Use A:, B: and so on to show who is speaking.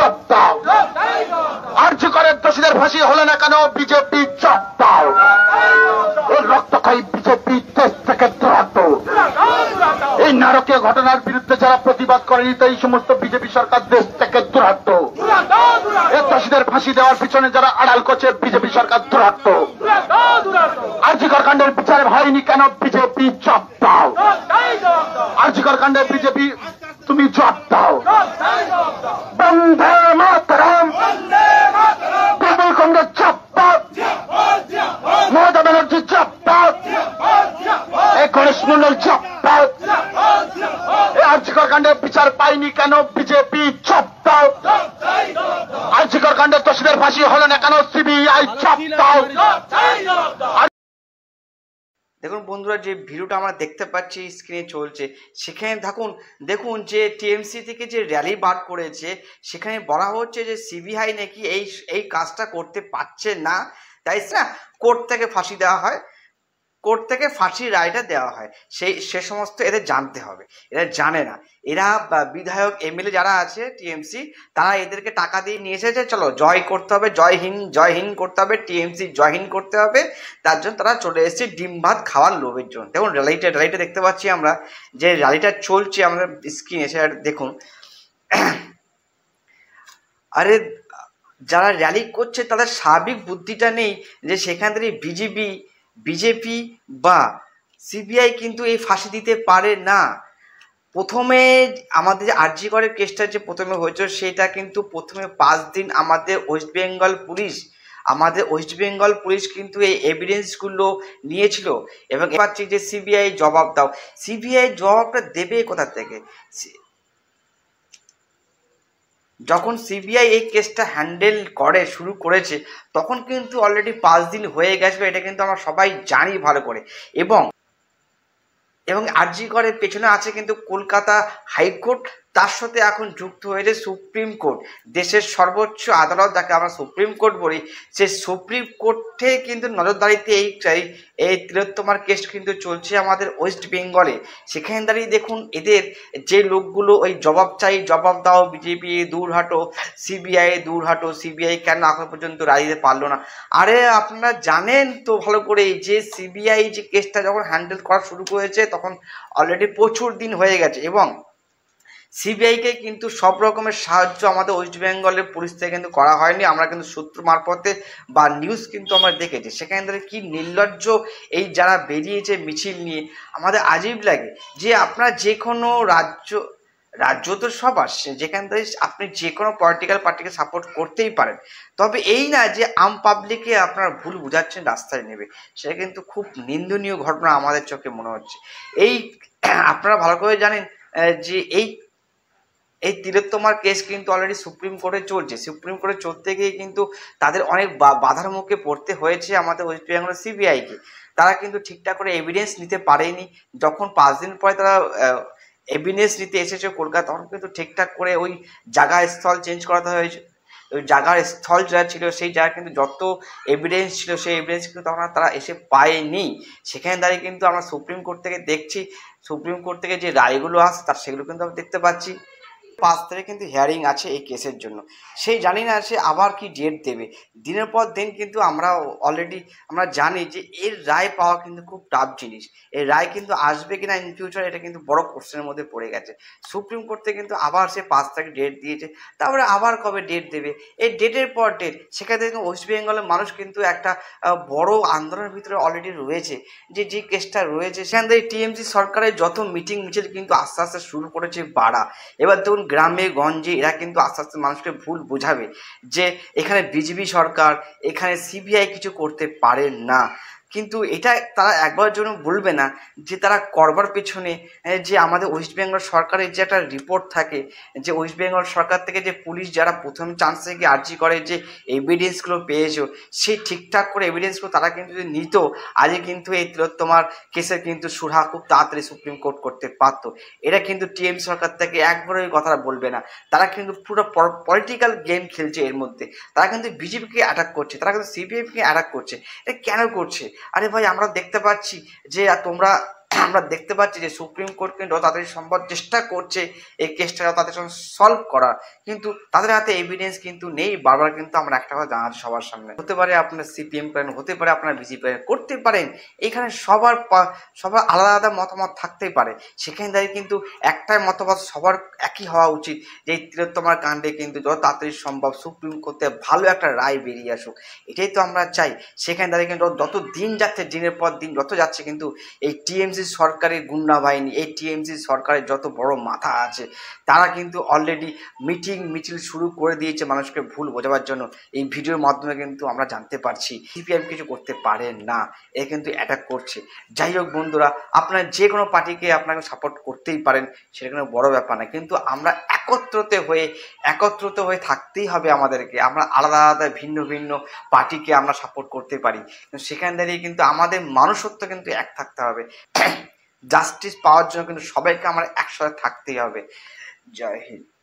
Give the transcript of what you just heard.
A: জবাব দাও। আরজি করের দোষীদের ফাঁসি হলো না কেন? বিজেপি জবাব দাও। এই রক্তক্ষয়ী বিজেপি দেশ থেকে দূরাত। এই নারকীয় ঘটনার বিরুদ্ধে যারা প্রতিবাদ করেনি এই সমস্ত বিজেপি সরকার দেশ থেকে দূরাত। এই দোষীদের ফাঁসি দেওয়ার পিছনে যারা আড়াল করছে বিজেপি সরকার দূরাত। আরজি কর কাণ্ডের বিচার হয়নি কেন? বিজেপি জবাব দাও। আরজি কর কাণ্ডের বিজেপি তুমি জবাব দাও। বন্দে মাতরম, তৃণমূল কংগ্রেস জবাব, মমতা ব্যানার্জি জবাব, এই গণেশ মন্ডল জবাব। এই আরজি কর কাণ্ডের বিচার পাইনি কেন? বিজেপি জবাব দাও। আরজি কর কাণ্ডের দোষীদের ফাঁসি হলো না কেন? সিবিআই জবাব দাও।
B: দেখুন বন্ধুরা, যে ভিডিওটা আমরা দেখতে পাচ্ছি স্ক্রিনে চলছে, সেখানে দেখুন যে টিএমসি থেকে যে র্যালি বার করেছে, সেখানে বলা হচ্ছে যে সিবিআই নাকি এই কাজটা করতে পারছে না, তাই না কোর্ট থেকে ফাঁসি দেওয়া হয়, কোর্ট থেকে ফাঁসির রায়টা দেওয়া হয়, সে সমস্ত এদের জানতে হবে। এরা জানে না। এরা বিধায়ক এমএলএ যারা আছে টিএমসি, তারা এদেরকে টাকা দিয়ে নিয়ে এসেছে, চলো জয় করতে হবে, জয়হীন করতে হবে, টিএমসি জয়হীন করতে হবে। তার জন্য তারা চলে এসেছে ডিম ভাত খাওয়ার লোভের জন্য। দেখুন র্যালিটা দেখতে পাচ্ছি আমরা, যে র্যালিটা চলছে আমাদের স্ক্রিনে এসে দেখুন। আরে যারা র্যালি করছে তাদের স্বাভাবিক বুদ্ধিটা নেই যে সেখান থেকে বিজেপি বা সিবিআই কিন্তু এই ফাঁসি দিতে পারে না। প্রথমে আমাদের আরজি করের কেসটা যে প্রথমে হয়েছিল, সেটা কিন্তু প্রথমে 5 দিন আমাদের ওয়েস্ট বেঙ্গল পুলিশ কিন্তু এই এভিডেন্সগুলো নিয়েছিল। এবং পাচ্ছি যে সিবিআই জবাব দাও। সিবিআই জবাবটা দেবে কোথা থেকে? যখন সিবিআই এই কেসটা হ্যান্ডেল শুরু করেছে, তখন কিন্তু অলরেডি 5 দিন হয়ে গেছে, এটা কিন্তু আমরা সবাই জানি ভালো করে। এবং আরজি করের পেছনে আছে কিন্তু কলকাতা হাইকোর্ট, তার সাথে এখন যুক্ত হয়েছে সুপ্রিম কোর্ট, দেশের সর্বোচ্চ আদালত যাকে আমরা সুপ্রিম কোর্ট বলি। সেই সুপ্রিম কোর্টে কিন্তু নজরদারিতে এই তিলোত্তমার কেস কিন্তু চলছে আমাদের ওয়েস্ট বেঙ্গলে। সেখানে দাঁড়িয়ে দেখুন এদের যে লোকগুলো ওই জবাব দাও, বিজেপি দূর হাটো, সিবিআই দূর হাটো, সিবিআই কেন এখন পর্যন্ত রায় দিতে পারলো না? আরে আপনারা জানেন তো ভালো করেই যে সিবিআই যে কেসটা যখন হ্যান্ডেল করা শুরু করেছে, তখন অলরেডি প্রচুর দিন হয়ে গেছে। এবং সিবিআইকে কিন্তু সব রকমের সাহায্য আমাদের ওয়েস্ট বেঙ্গলের পুলিশ থেকে কিন্তু করা হয়নি। আমরা কিন্তু সূত্র মারফতে বা নিউজ কিন্তু আমরা দেখেছি। সেখানে ধরে কি নির্লজ্জ এই যারা বেরিয়েছে মিছিল নিয়ে, আমাদের আজীব লাগে যে আপনার যে কোনো রাজ্য তো সব আসছে, যেখান থেকে আপনি যে কোনো পলিটিক্যাল পার্টিকে সাপোর্ট করতেই পারেন, তবে এই না যে আম পাবলিককে আপনারা ভুল বুঝাচ্ছেন, রাস্তায় নেবে। সেটা কিন্তু খুব নিন্দনীয় ঘটনা আমাদের চোখে মনে হচ্ছে। আপনারা ভালো করে জানেন যে এই তিলোত্তমার কেস কিন্তু অলরেডি সুপ্রিম কোর্টে চলছে। সুপ্রিম কোর্টে চলতে গিয়ে কিন্তু তাদের অনেক বাধার মুখে পড়তে হয়েছে আমাদের ওয়েস্ট বেঙ্গলের সিবিআইকে। তারা কিন্তু ঠিকঠাক করে এভিডেন্স নিতে পারেনি। যখন 5 দিন পরে তারা এভিডেন্স নিতে এসেছে কলকাতা, তখন কিন্তু ঠিকঠাক করে ওই স্থল চেঞ্জ করাতে হয়েছে। ওই জায়গার স্থল যা ছিল, সেই জায়গায় কিন্তু যত এভিডেন্স ছিল, সেই এভিডেন্স কিন্তু তখন তারা এসে পায়নি। সেখানে দাঁড়িয়ে কিন্তু আমরা সুপ্রিম কোর্ট থেকে দেখছি, সুপ্রিম কোর্ট থেকে যে রায়গুলো আসছে সেগুলো কিন্তু আমরা দেখতে পাচ্ছি। 5 তারিখ কিন্তু হিয়ারিং আছে এই কেসের জন্য। সেই জানি না সে আবার কি ডেট দেবে। দিনের পর দিন কিন্তু আমরা জানি যে এর রায় পাওয়া কিন্তু খুব টাফ জিনিস। এই রায় কিন্তু আসবে কিনা ইন ফিউচার, এটা কিন্তু বড় কোশ্চেনের মধ্যে পড়ে গেছে। সুপ্রিম কোর্ট থেকে কিন্তু আবার সে 5 তারিখ ডেট দিয়েছে, তারপরে আবার কবে ডেট দেবে, এই ডেটের পর ডেট। সেখানে কিন্তু ওয়েস্ট বেঙ্গলের মানুষ কিন্তু একটা বড় আন্দোলনের ভিতরে অলরেডি রয়েছে। যে কেসটা রয়েছে, সেখান থেকে টিএমসি সরকারের যত মিছিল কিন্তু আস্তে আস্তে শুরু করেছে বাড়া। এবার দেখুন গ্রামে গঞ্জে এরা কিন্তু আস্তে আস্তে মানুষকে ভুল বোঝাবে যে এখানে বিজেপি সরকার, এখানে সিবিআই কিছু করতে পারে না। কিন্তু এটা তারা একবার জন্য বলবে না যে তারা করবার পেছনে যে আমাদের ওয়েস্ট বেঙ্গল সরকারের যে একটা রিপোর্ট থাকে, যে ওয়েস্ট বেঙ্গল সরকার থেকে যে পুলিশ যারা প্রথম চান্স থেকে আর্জি করে যে এভিডেন্সগুলো পেয়েছো, সেই ঠিকঠাক করে এভিডেন্সগুলো তারা কিন্তু যদি নিত, আজকে কিন্তু এই তিলোত্তমার কেসের কিন্তু সুরাহা খুব তাড়াতাড়ি সুপ্রিম কোর্ট করতে পারত। এটা কিন্তু টিএম সরকার থেকে একবারও এই কথাটা বলবে না। তারা কিন্তু পুরো পলিটিক্যাল গেম খেলছে এর মধ্যে। তারা কিন্তু বিজেপিকে অ্যাটাক করছে, তারা কিন্তু সিপিএমকে অ্যাটাক করছে। এটা কেন করছে? আরে ভাই, আমরা দেখতে পাচ্ছি যে তোমরা আমরা দেখতে পাচ্ছি যে সুপ্রিম কোর্ট কিন্তু যত তাড়াতাড়ি সম্ভব চেষ্টা করছে এই কেসটা যত তাড়াতাড়ি সলভ করার, কিন্তু তাদের হাতে এভিডেন্স কিন্তু নেই। বারবার কিন্তু আমরা একটা কথা জানাচ্ছি সবার সামনে, হতে পারে আপনার সিপিএম করেন, হতে পারে আপনার বিজেপি করেন, করতে পারেন, এখানে সবার আলাদা আলাদা মতামত থাকতেই পারে। সেখানে দাঁড়িয়ে কিন্তু একটাই মতামত সবার একই হওয়া উচিত যে এই তিলোত্তমার কাণ্ডে কিন্তু যত তাড়াতাড়ি সম্ভব সুপ্রিম কোর্টে ভালো একটা রায় বেরিয়ে আসুক, এটাই তো আমরা চাই। সেখানে দাঁড়িয়ে কিন্তু যত দিন যাচ্ছে, দিনের পর দিন যত যাচ্ছে, কিন্তু এই টিএমসি সরকারের গুন্ডা বাহিনী, এই টিএমসি সরকারের যত বড় মাথা আছে, তারা কিন্তু অলরেডি মিছিল শুরু করে দিয়েছে মানুষকে ভুল বোঝাবার জন্য। এই ভিডিওর মাধ্যমে কিন্তু আমরা জানতে পারছি সিপিএম কিছু করতে পারে না, এ কিন্তু অ্যাটাক করছে। যাই হোক বন্ধুরা, আপনার যে কোনো পার্টিকে আপনাকে সাপোর্ট করতেই পারেন, সেটা কোনো বড় ব্যাপার না, কিন্তু আমরা একত্রিত হয়ে থাকতেই হবে আমাদেরকে। আমরা আলাদা আলাদা ভিন্ন ভিন্ন পার্টিকে আমরা সাপোর্ট করতে পারি, কিন্তু সেখান দাঁড়িয়ে কিন্তু আমাদের মানুষত্ব কিন্তু এক থাকতে হবে। জাস্টিস পাওয়ার জন্য কিন্তু সবাইকে আমরা একসাথে থাকতেই হবে। জয় হিন্দ।